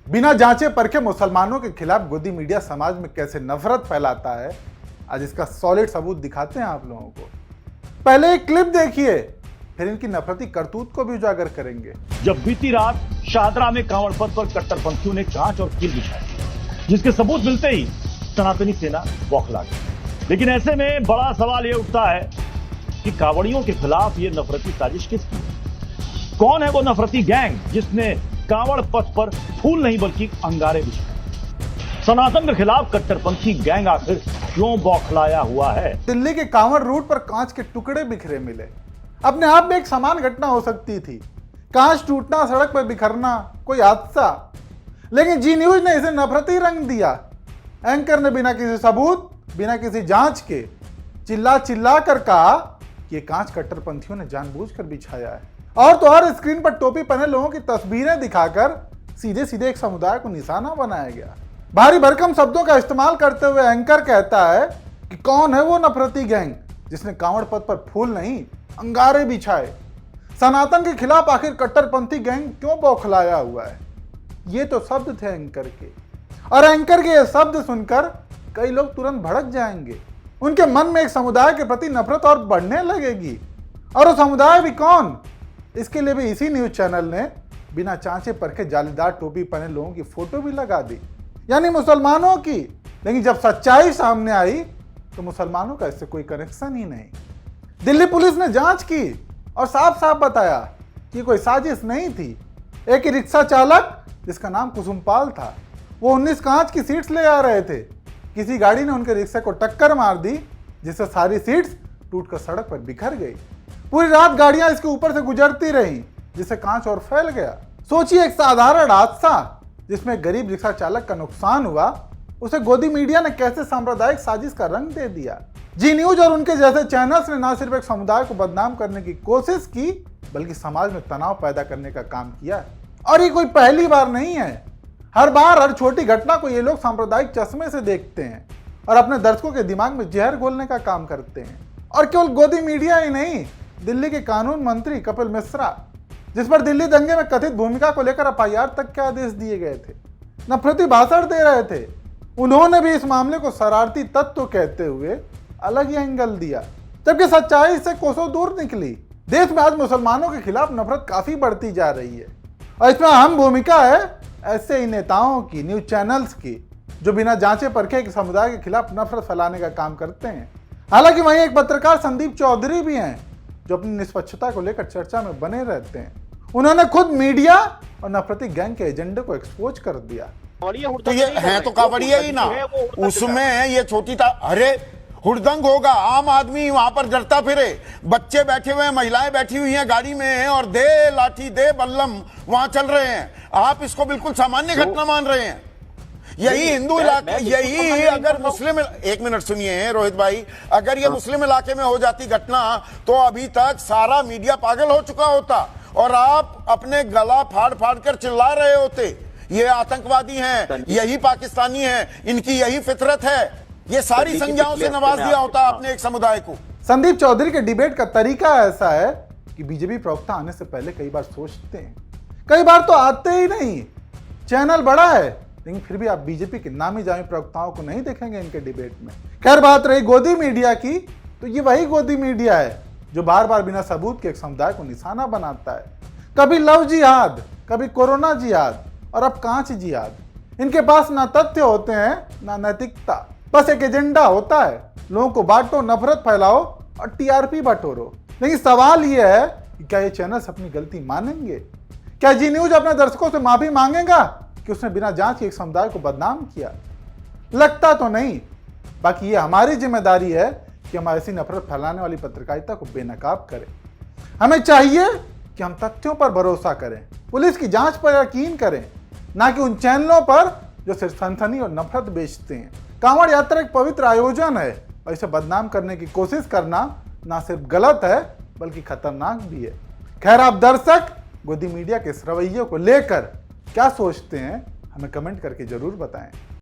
बिना जांचे परखे मुसलमानों के खिलाफ गोदी मीडिया समाज में कैसे नफरत फैलाता है, आज इसका सॉलिड सबूत दिखाते हैं आप लोगों को। पहले एक क्लिप देखिए, फिर इनकी नफरती करतूत को भी उजागर करेंगे। जब बीती रात शाहदरा में कांवड़ पथ पर कट्टरपंथियों ने कांच और कील बिछाए, जिसके सबूत मिलते ही सनातनी सेना बौखला गई। लेकिन ऐसे में बड़ा सवाल यह उठता है कि कांवड़ियों के खिलाफ ये नफरती साजिश किसकी है? कौन है वो नफरती गैंग जिसने कांवड़ पथ पर फूल नहीं बल्कि अंगारे बिछाए? सनातन के खिलाफ कट्टरपंथी गैंग आखिर क्यों बौखलाया हुआ है? दिल्ली के कांवड़ रूट पर कांच के टुकड़े बिखरे मिले। अपने आप में एक समान घटना हो सकती थी, कांच टूटना, सड़क पर बिखरना, कोई हादसा। लेकिन जी न्यूज ने इसे नफरती रंग दिया। एंकर ने बिना किसी सबूत, बिना किसी जांच के चिल्ला चिल्ला कर कहा कि ये कांच कट्टरपंथियों ने जानबूझकर बिछाया है। और तो और स्क्रीन पर टोपी पहने लोगों की तस्वीरें दिखाकर सीधे सीधे एक समुदाय को निशाना बनाया गया। भारी भरकम शब्दों का इस्तेमाल करते हुए एंकर कहता है कि कौन है वो नफरती गैंग जिसने कांवड़ पथ पर फूल नहीं अंगारे बिछाए। सनातन के खिलाफ आखिर कट्टरपंथी गैंग क्यों बौखलाया हुआ है? ये तो शब्द थे एंकर के, और एंकर के ये शब्द सुनकर कई लोग तुरंत भड़क जाएंगे। उनके मन में एक समुदाय के प्रति नफरत और बढ़ने लगेगी। और वो समुदाय भी कौन? इसके लिए भी इसी न्यूज चैनल ने बिना चांचे परखे जालीदार टोपी पहने लोगों की फोटो भी लगा दी, यानी मुसलमानों की। लेकिन जब सच्चाई सामने आई तो मुसलमानों का इससे कोई कनेक्शन ही नहीं। दिल्ली पुलिस ने जांच की और साफ साफ बताया कि कोई साजिश नहीं थी। एक ही रिक्शा चालक जिसका नाम कुसुमपाल था, वो 19 कांच की सीट्स ले आ रहे थे। किसी गाड़ी ने उनके रिक्शे को टक्कर मार दी, जिससे सारी सीट्स टूटकर सड़क पर बिखर गई। पूरी रात गाड़ियां इसके ऊपर से गुजरती रहीं, जिससे कांच और फैल गया। सोचिए, एक साधारण हादसा जिसमें गरीब रिक्शा चालक का नुकसान हुआ, उसे गोदी मीडिया ने कैसे सांप्रदायिक साजिश का रंग दे दिया। जी न्यूज और उनके जैसे चैनल्स ने न सिर्फ एक समुदाय को बदनाम करने की कोशिश की, बल्कि समाज में तनाव पैदा करने का काम किया। और ये कोई पहली बार नहीं है। हर बार हर छोटी घटना को ये लोग सांप्रदायिक चश्मे से देखते हैं और अपने दर्शकों के दिमाग में जहर घोलने का काम करते हैं। और केवल गोदी मीडिया ही नहीं, दिल्ली के कानून मंत्री कपिल मिश्रा, जिस पर दिल्ली दंगे में कथित भूमिका को लेकर एफआईआर तक के आदेश दिए गए थे, नफरती भाषण दे रहे थे। उन्होंने भी इस मामले को शरारती तत्व कहते हुए अलग ही एंगल दिया, जबकि सच्चाई से कोसों दूर निकली। देश में आज मुसलमानों के खिलाफ नफरत काफी बढ़ती जा रही है, और इसमें अहम भूमिका है ऐसे ही नेताओं की, न्यूज चैनल्स की, जो बिना जांचे परखे एक समुदाय के खिलाफ नफरत फैलाने का काम करते हैं। हालांकि वहीं एक पत्रकार संदीप चौधरी भी हैं, जो अपनी निष्पक्षता को लेकर चर्चा में बने रहते हैं। उन्होंने खुद मीडिया और नफरती गैंग के एजेंडे को एक्सपोज कर दिया। तो ये है तो कावड़िया ही ना, उसमें ये छोटी था। अरे हुड़दंग होगा, आम आदमी वहां पर डरता फिरे, बच्चे बैठे हुए हैं, महिलाएं बैठी हुई हैं गाड़ी में, और दे लाठी दे बल्लम वहां चल रहे हैं। आप इसको बिल्कुल सामान्य घटना मान रहे हैं। यही हिंदू इलाके, यही अगर मुस्लिम, एक मिनट सुनिए रोहित भाई, अगर ये मुस्लिम इलाके में हो जाती घटना तो अभी तक सारा मीडिया पागल हो चुका होता और आप अपने गला फाड़ फाड़ कर चिल्ला रहे होते ये आतंकवादी हैं, यही पाकिस्तानी हैं, इनकी यही फितरत है। ये सारी संज्ञाओं से नवाज दिया होता आपने एक समुदाय को। संदीप चौधरी के डिबेट का तरीका ऐसा है कि बीजेपी प्रवक्ता आने से पहले कई बार सोचते हैं, कई बार तो आते ही नहीं। चैनल बड़ा है, लेकिन फिर भी आप बीजेपी के नामी जामी प्रवक्ताओं को नहीं देखेंगे इनके डिबेट में। खैर, बात रही गोदी मीडिया की, तो ये वही गोदी मीडिया है जो बार बार बिना सबूत के एक समुदाय को निशाना बनाता है। कभी लव जिहाद, कभी कोरोना जिहाद, और अब कांच जिहाद। इनके पास ना तथ्य होते हैं ना नैतिकता, बस एक एजेंडा होता है, लोगों को बांटो, नफरत फैलाओ और टीआरपी बटोरो। लेकिन सवाल यह है कि क्या ये चैनल्स अपनी गलती मानेंगे? क्या जी न्यूज अपने दर्शकों से माफी मांगेगा कि उसने बिना जांच एक समुदाय को बदनाम किया? लगता तो नहीं। बाकी ये हमारी जिम्मेदारी है कि हम ऐसी नफरत फैलाने वाली पत्रकारिता को बेनकाब करें। हमें चाहिए कि हम तथ्यों पर भरोसा करें, पुलिस की जांच पर यकीन करें, ना कि उन चैनलों पर जो सिर्फ सनसनी और नफरत बेचते हैं। कांवड़ यात्रा एक पवित्र आयोजन है, और इसे बदनाम करने की कोशिश करना ना सिर्फ गलत है बल्कि खतरनाक भी है। खैर, आप दर्शक गोदी मीडिया के इस रवैये को लेकर क्या सोचते हैं, हमें कमेंट करके जरूर बताएं।